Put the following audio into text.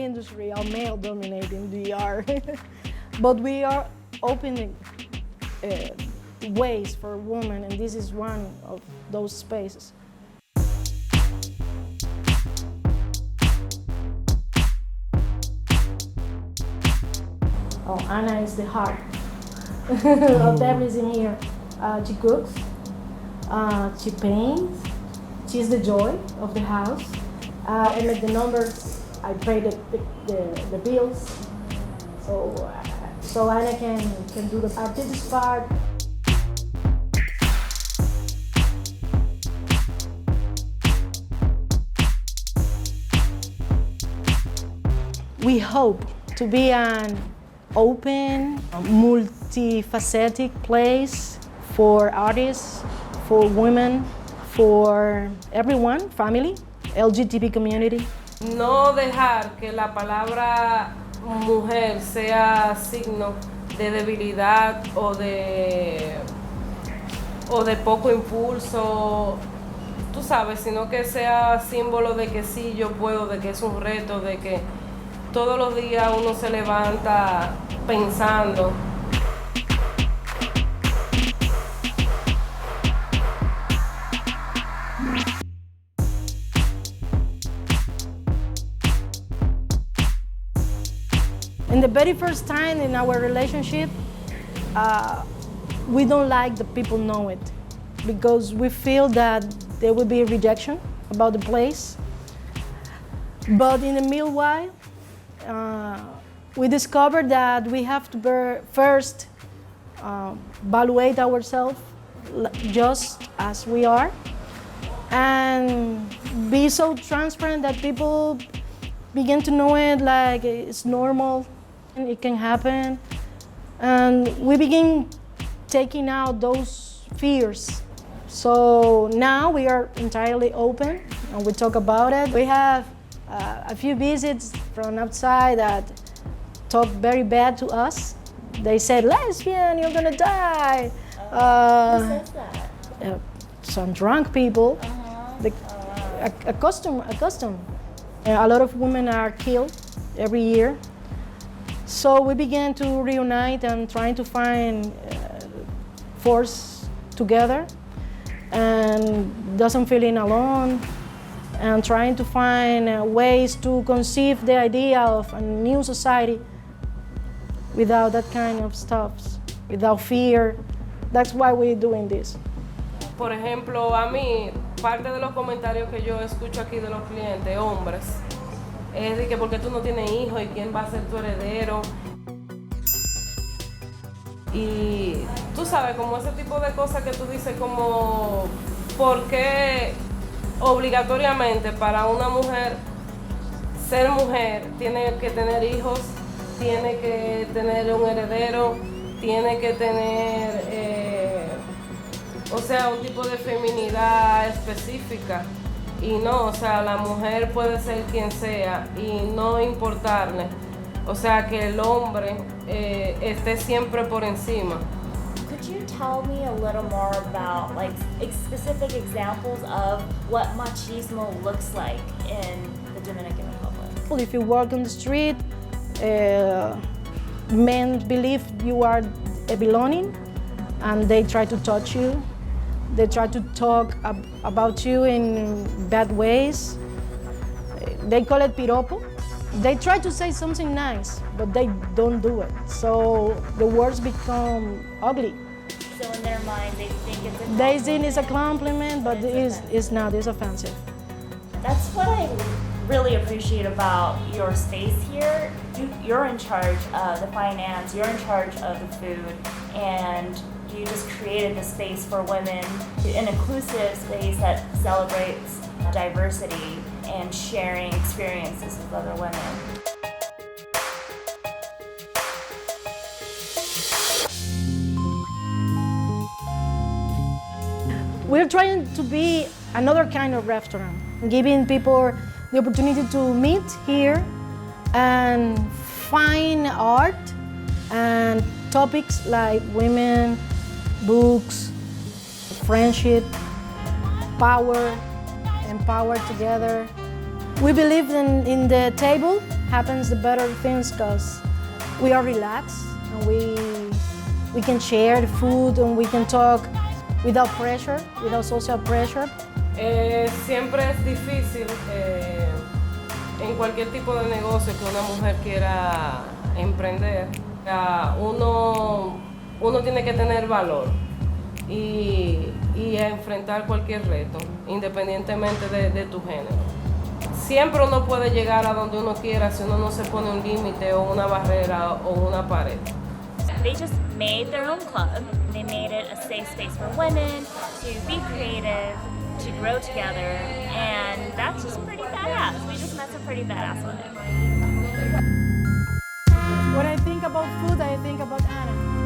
industry are male-dominated. We are, but we are opening ways for women, and this is one of those spaces. Oh, Anna is the heart of everything here. She cooks, she paints, she's the joy of the house. I make the numbers, I pay the bills, so Anna can do the artistic part. We hope to be an open, multifaceted place for artists, for women, for everyone, family, LGBT community. No dejar que la palabra mujer sea signo de debilidad o de poco impulso, tú sabes, sino que sea símbolo de que sí yo puedo, de que es un reto, de que todos los días uno se levanta pensando. In the very first time in our relationship, we don't like the people know it because we feel that there will be a rejection about the place. But in the meanwhile, we discovered that we have to first evaluate ourselves just as we are and be so transparent that people begin to know it like it's normal and it can happen. And we begin taking out those fears. So now we are entirely open and we talk about it. We have a few visits from outside that talk very bad to us. They said, lesbian, you're gonna die. Who says that? Some drunk people. Accustomed. A lot of women are killed every year. So we began to reunite and trying to find force together and doesn't feeling alone. And trying to find ways to conceive the idea of a new society without that kind of stuff, without fear. That's why we're doing this. Por ejemplo, a mí, parte de los comentarios que yo escucho aquí de los clientes, hombres, es de que porque tú no tienes hijos y quién va a ser tu heredero. Y tú sabes, como ese tipo de cosas que tú dices como, ¿por qué obligatoriamente para una mujer ser mujer tiene que tener hijos, tiene que tener un heredero, tiene que tener, o sea, un tipo de feminidad específica? Y no, o sea, la mujer puede ser quien sea y no importarle, o sea, que el hombre esté siempre por encima. Could you tell me a little more about like specific examples of what machismo looks like in the Dominican Republic? If you walk on the street, men believe you are a belonging and they try to touch you. They try to talk about you in bad ways. They call it piropo. They try to say something nice, but they don't do it. So the words become ugly. So in their mind, they think it's a compliment. They think it's a compliment, but it's not, it's offensive. That's what I really appreciate about your space here. You're in charge of the finance, you're in charge of the food, and you just created the space for women, an inclusive space that celebrates diversity and sharing experiences with other women. We're trying to be another kind of restaurant, giving people the opportunity to meet here and find art and topics like women, books, friendship, power, empower together. We believe in the table happens, the better things, because we are relaxed and we can share the food and we can talk without pressure, without social pressure. Siempre es difícil en cualquier tipo de negocio que una mujer quiera emprender. Uno tiene que tener valor y enfrentar cualquier reto, independientemente de tu género. Siempre uno puede llegar a donde uno quiera si uno no se pone un límite o una barrera o una pared. They just made their own club. They made it a safe space for women to be creative, to grow together, and that's just pretty badass. We just met some pretty badass women. When I think about food, I think about Anna.